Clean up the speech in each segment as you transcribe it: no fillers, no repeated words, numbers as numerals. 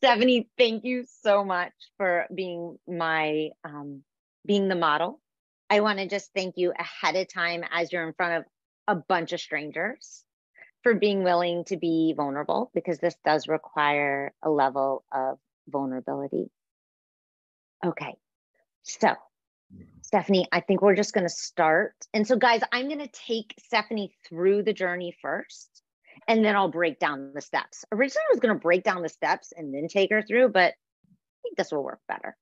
Stephanie, thank you so much for being being the model. I want to just thank you ahead of time as you're in front of a bunch of strangers for being willing to be vulnerable because this does require a level of vulnerability. Okay, so Stephanie, I think we're just going to start. And so, guys, I'm going to take Stephanie through the journey first, and then I'll break down the steps. Originally, I was going to break down the steps and then take her through, but I think this will work better.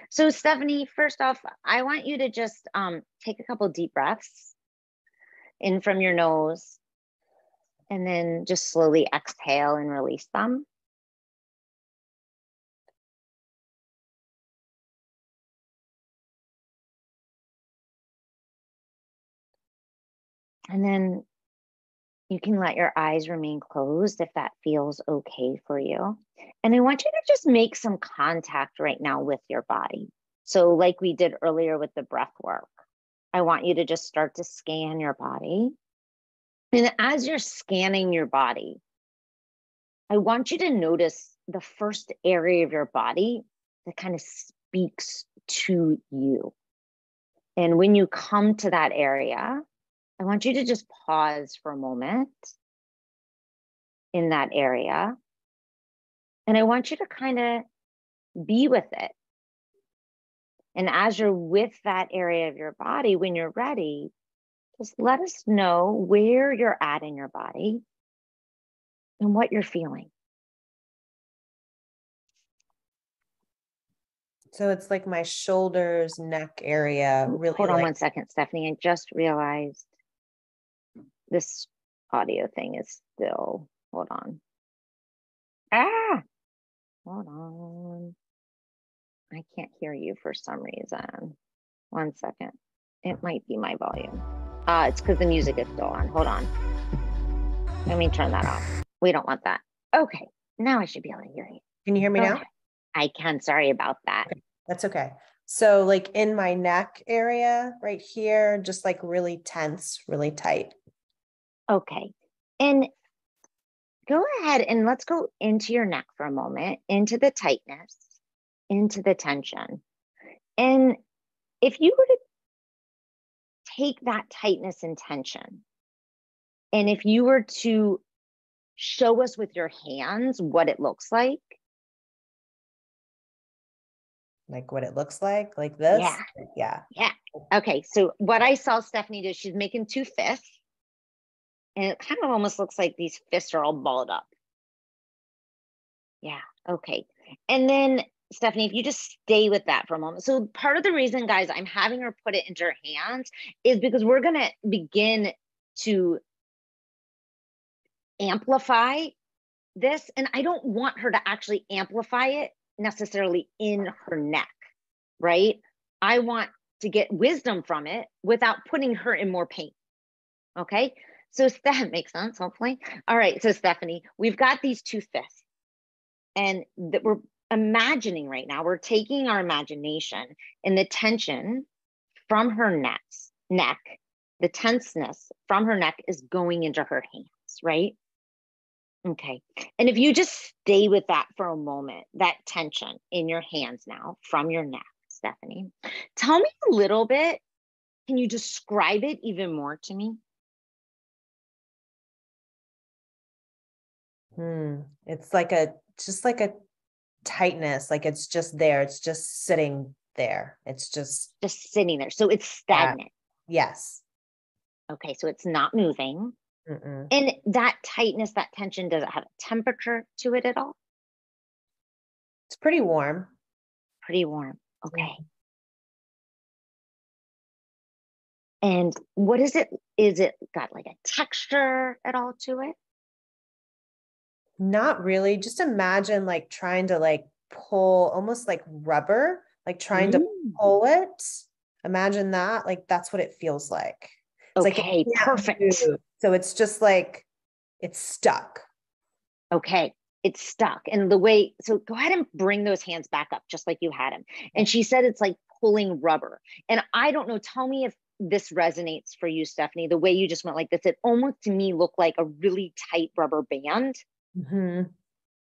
So, Stephanie, first off, I want you to just take a couple deep breaths in from your nose, and then just slowly exhale and release them. And then you can let your eyes remain closed if that feels okay for you. And I want you to just make some contact right now with your body. So like we did earlier with the breath work, I want you to just start to scan your body. And as you're scanning your body, I want you to notice the first area of your body that kind of speaks to you. And when you come to that area, I want you to just pause for a moment in that area. And I want you to kind of be with it. And as you're with that area of your body, when you're ready, just let us know where you're at in your body and what you're feeling. So it's like my shoulders, neck area. Really. Hold on 1 second, Stephanie. I just realized this audio thing is still, hold on. Hold on. I can't hear you for some reason. 1 second. It might be my volume. It's because the music is still on. Hold on. Let me turn that off. We don't want that. Okay. Now I should be able to hear you. Can you hear me now? I can. Sorry about that. Okay. That's okay. So like in my neck area right here, just like really tense, really tight. Okay. And go ahead and let's go into your neck for a moment, into the tightness, into the tension. And if you were to take that tightness and tension, and if you were to show us with your hands what it looks like. Like what it looks like this? Yeah. Okay, so what I saw Stephanie do, she's making two fists. And it kind of almost looks like these fists are all balled up. Yeah, okay. And then, Stephanie, if you just stay with that for a moment. So part of the reason, guys, I'm having her put it into her hands is because we're going to begin to amplify this. And I don't want her to actually amplify it necessarily in her neck, right? I want to get wisdom from it without putting her in more pain. Okay? So that makes sense, hopefully. All right, so Stephanie, we've got these two fists. And that we're imagining right now, we're taking our imagination and the tension from her neck, the tenseness from her neck is going into her hands, right? Okay. And if you just stay with that for a moment, that tension in your hands now from your neck, Stephanie, tell me a little bit. Can you describe it even more to me? It's like just like a tightness, like it's just there. It's just sitting there. It's just sitting there. So it's stagnant. Yes. Okay. So it's not moving. Mm-mm. And that tightness, that tension, does it have a temperature to it at all? It's pretty warm. Pretty warm. Okay. Mm-hmm. And what is it? Is it got like a texture at all to it? Not really. Just imagine like trying to like pull almost like rubber, like trying to pull it. Imagine that. Like that's what it feels like. It's okay, like perfect. Move. So it's just like it's stuck. Okay, it's stuck. And the way, so go ahead and bring those hands back up just like you had them. And she said it's like pulling rubber. And I don't know, tell me if this resonates for you, Stephanie, the way you just went like this. It almost to me looked like a really tight rubber band. Mm-hmm.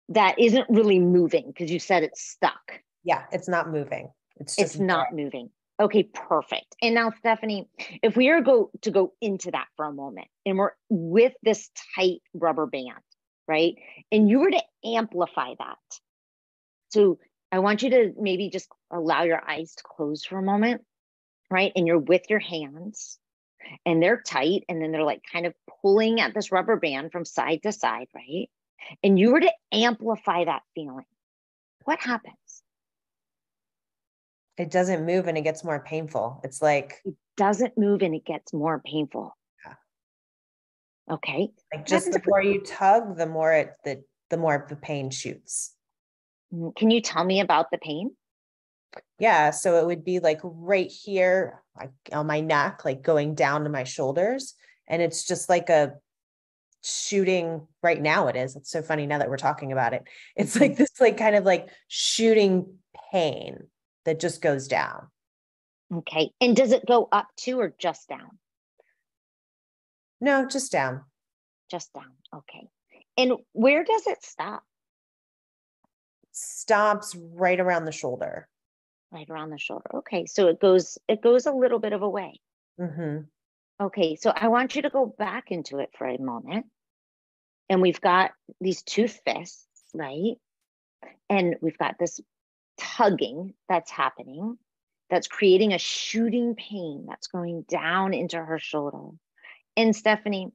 that isn't really moving because you said it's stuck. Yeah, it's not moving. It's It's just there. not moving. Okay, perfect. And now, Stephanie, if we are to go into that for a moment, and we're with this tight rubber band, right? And you were to amplify that. So I want you to maybe just allow your eyes to close for a moment, right? And you're with your hands and they're tight. And then they're like kind of pulling at this rubber band from side to side, right? And you were to amplify that feeling. What happens? It doesn't move and it gets more painful. It's like, It doesn't move and it gets more painful. yeah. Okay. Like just the more you tug, the more the pain shoots. Can you tell me about the pain? Yeah. So it would be like right here, like on my neck, like going down to my shoulders. And it's just like a shooting right now. It is. It's so funny now that we're talking about it. It's like this, like kind of like shooting pain that just goes down. Okay. And does it go up too or just down? No, just down. Just down. Okay. And where does it stop? Stops right around the shoulder. Right around the shoulder. Okay. So it goes a little bit of a way. Mm-hmm. Okay. So I want you to go back into it for a moment. And we've got these two fists, right? And we've got this tugging that's happening, that's creating a shooting pain that's going down into her shoulder. And Stephanie,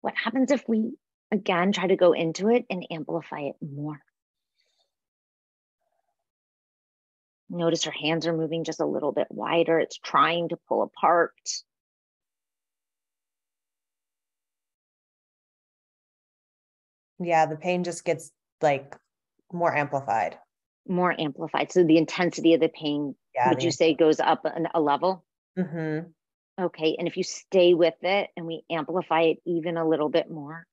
what happens if we again try to go into it and amplify it more? Notice her hands are moving just a little bit wider. It's trying to pull apart. Yeah, the pain just gets like more amplified. More amplified. So the intensity of the pain, would you say, goes up a level? Mm-hmm. Okay. And if you stay with it and we amplify it even a little bit more.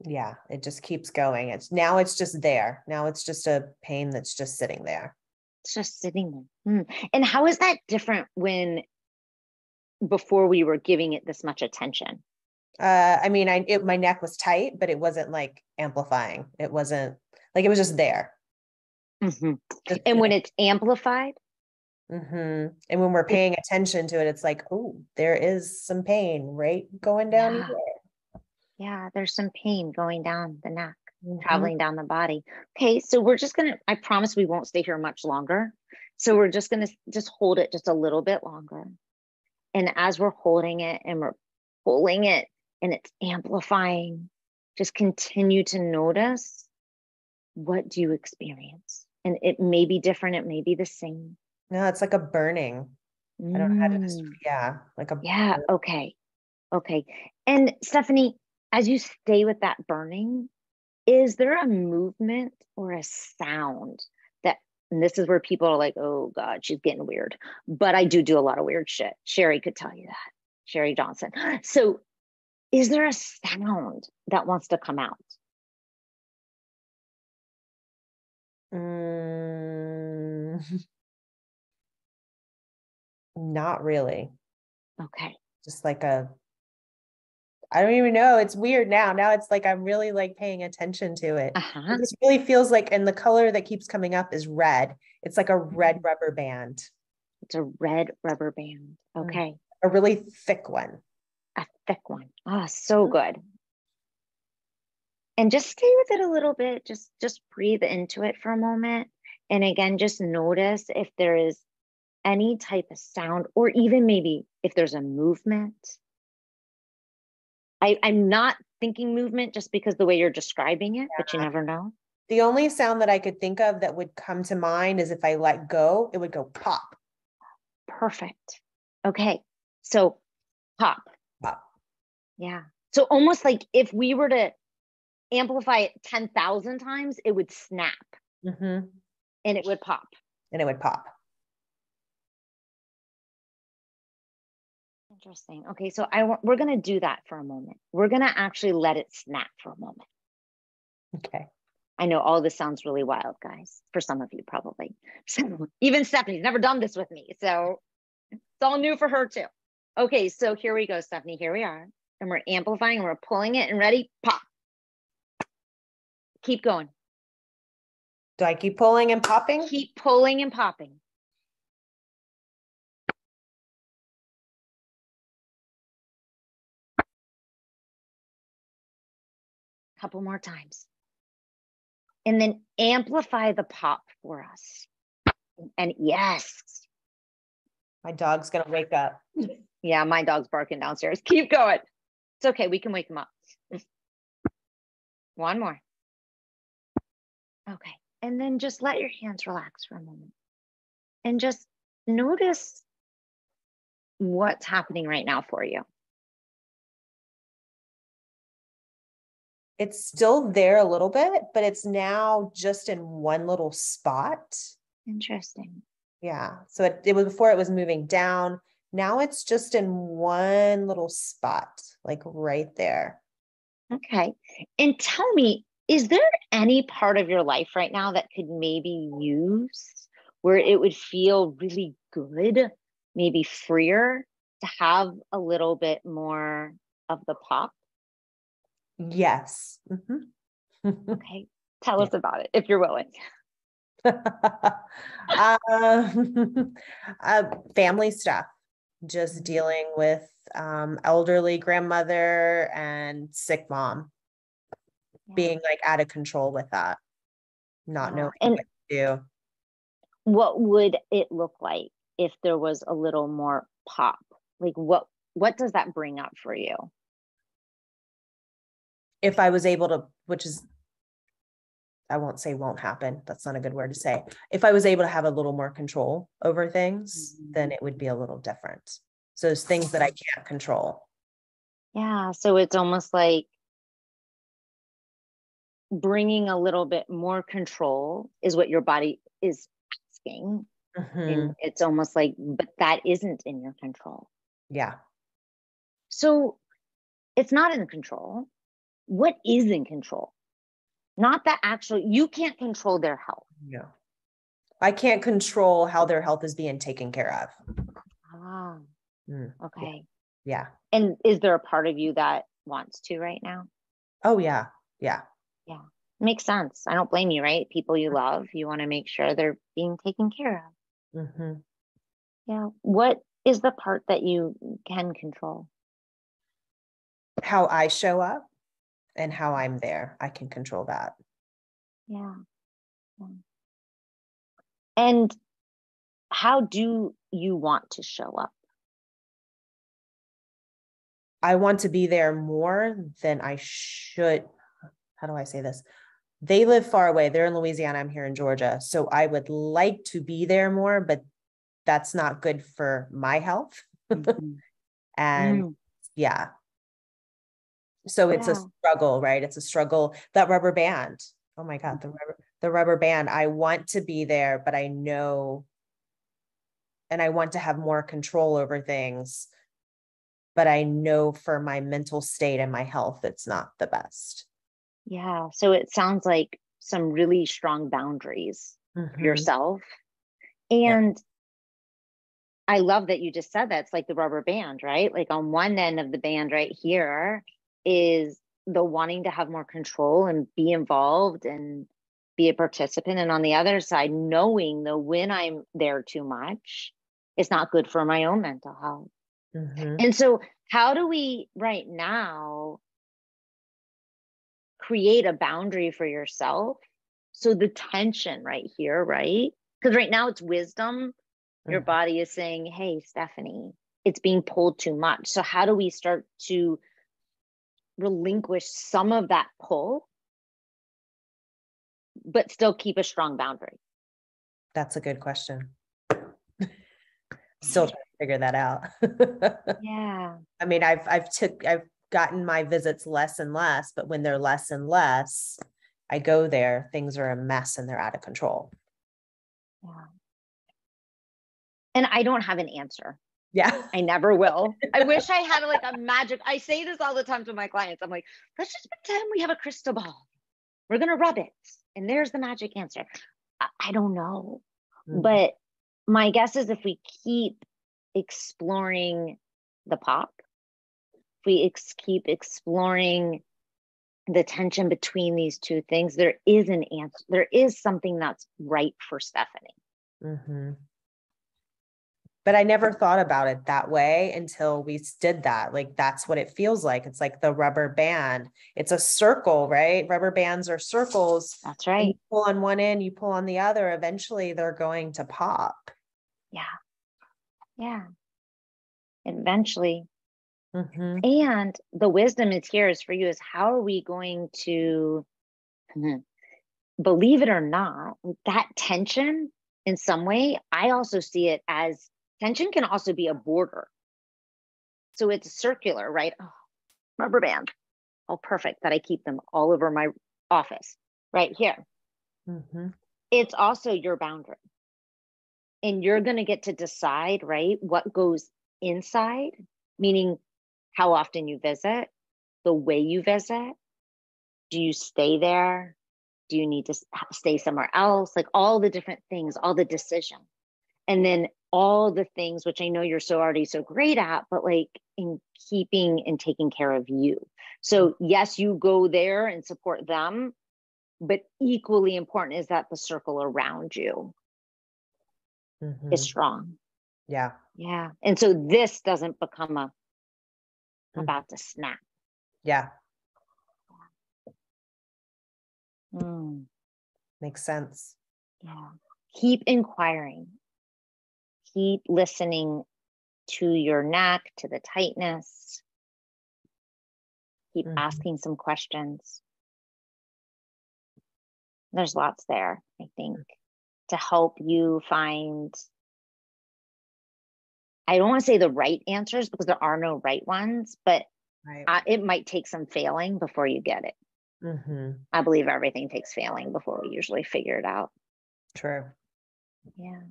Yeah, it just keeps going. It's just there. Now it's just a pain that's just sitting there. It's just sitting there. And how is that different before we were giving it this much attention? I mean, my neck was tight, but it wasn't like amplifying. It wasn't like, it was just there. Mm-hmm. And when it's amplified. Mm-hmm. And when we're paying attention to it, it's like, oh, there is some pain right going down here. Yeah, there's some pain going down the neck, traveling down the body. Okay, so we're just I promise we won't stay here much longer. So we're just gonna hold it just a little bit longer. And as we're holding it and we're pulling it and it's amplifying, just continue to notice, what do you experience? And it may be different, it may be the same. No, it's like a burning. I don't know how to like a burning. Okay. And Stephanie, as you stay with that burning, is there a movement or a sound that, and this is where people are like, oh God, she's getting weird. But I do a lot of weird shit. Sherry could tell you that. Sherry Johnson. So is there a sound that wants to come out? Not really. Okay. Just like I don't even know. It's weird now. Now it's like I'm really like paying attention to it. It just really feels like, and the color that keeps coming up is red. It's like a red rubber band. It's a red rubber band. Okay. A really thick one. A thick one. Oh, so good. And just stay with it a little bit. Just breathe into it for a moment. And again, just notice if there is any type of sound, or even maybe if there's a movement. I'm not thinking movement just because the way you're describing it, but you never know. The only sound that I could think of that would come to mind is if I let go, it would go pop. Perfect. Okay. So pop. Pop. Yeah. So almost like if we were to amplify it 10,000 times, it would snap. And it would pop. Interesting. Okay, so we're going to do that for a moment. We're going to actually let it snap for a moment. Okay. I know all this sounds really wild, guys, for some of you probably. So even Stephanie's never done this with me. So it's all new for her too. Okay, so here we go, Stephanie. Here we are. and we're amplifying and we're pulling it, and ready, pop. Keep going. Do I keep pulling and popping? Keep pulling and popping. Couple more times. And then amplify the pop for us. And yes. My dog's going to wake up. Yeah, my dog's barking downstairs. Keep going. It's okay. We can wake him up. One more. Okay. And then just let your hands relax for a moment. And just notice what's happening right now for you. It's still there a little bit, but it's now just in one little spot. Interesting. Yeah. So it was before, it was moving down. Now it's just in one little spot, like right there. Okay. And tell me, is there any part of your life right now that could maybe use where it would feel really good, maybe freer to have a little bit more of the pop? Yes. Mm-hmm. Okay. Tell us about it if you're willing. Family stuff, just dealing with elderly grandmother and sick mom, being like out of control with that, not knowing what to do. What would it look like if there was a little more pop? Like what does that bring up for you? If I was able to, which is, I won't say won't happen. That's not a good word to say. If I was able to have a little more control over things, then it would be a little different. So there's things that I can't control. Yeah. So it's almost like bringing a little bit more control is what your body is asking. Mm-hmm. And it's almost like, but that isn't in your control. Yeah. So it's not in control. What is in control? Not the actual, you can't control their health. No. I can't control how their health is being taken care of. Ah, okay. Yeah. And is there a part of you that wants to right now? Oh, yeah. Yeah. Yeah. Makes sense. I don't blame you, right? People you love, you want to make sure they're being taken care of. Mm-hmm. Yeah. What is the part that you can control? How I show up and how I'm there. I can control that. Yeah. And how do you want to show up? I want to be there more than I should. How do I say this? They live far away. They're in Louisiana. I'm here in Georgia. So I would like to be there more, but that's not good for my health. Mm-hmm. And yeah. So it's a struggle, right? It's a struggle. That rubber band. Oh my God, the rubber band. I want to be there, but I know, and I want to have more control over things, but I know for my mental state and my health, it's not the best. Yeah. So it sounds like some really strong boundaries for yourself. And I love that you just said that. It's like the rubber band, right? Like on one end of the band right here is the wanting to have more control and be involved and be a participant. And on the other side, knowing that when I'm there too much, it's not good for my own mental health. And so how do we right now create a boundary for yourself? So the tension right here, right? Because right now it's wisdom. Your body is saying, hey, Stephanie, it's being pulled too much. So how do we start to relinquish some of that pull, but still keep a strong boundary? That's a good question. Still trying to figure that out. Yeah. I mean, I've gotten my visits less and less, but when they're less and less, I go there, things are a mess and they're out of control. Yeah. And I don't have an answer. Yeah. I never will. I wish I had like a magic. I say this all the time to my clients. I'm like, let's just pretend we have a crystal ball. We're going to rub it. And there's the magic answer. I don't know. But my guess is if we keep exploring the pop we keep exploring the tension between these two things, there is an answer. There is something that's right for Stephanie. Mm-hmm. But I never thought about it that way until we did that. Like, that's what it feels like. It's like the rubber band. It's a circle, right? Rubber bands are circles. That's And you right. pull on one end, you pull on the other. Eventually, they're going to pop. Yeah. Yeah. Eventually. Mm-hmm. And the wisdom is here is for you is how are we going to, believe it or not, that tension in some way, I also see it as tension can also be a border. So it's circular, right? Oh, rubber band. Oh, perfect that I keep them all over my office right here. Mm-hmm. It's also your boundary. And you're going to get to decide, right, what goes inside, meaning how often you visit, the way you visit. Do you stay there? Do you need to stay somewhere else? Like all the different things, all the decision. And then all the things, which I know you're so already so great at, but like in keeping and taking care of you. So yes, you go there and support them, but equally important is that the circle around you Mm-hmm. is strong. Yeah. Yeah. And so this doesn't become Mm-hmm. about to snap. Yeah. Mm, Makes sense. yeah. Keep inquiring. Keep listening to your neck, to the tightness. Keep Mm-hmm. asking some questions. There's lots there, I think, to help you find, I don't want to say the right answers because there are no right ones, but Right. it might take some failing before you get it. Mm-hmm. I believe everything takes failing before we usually figure it out. True. Yeah.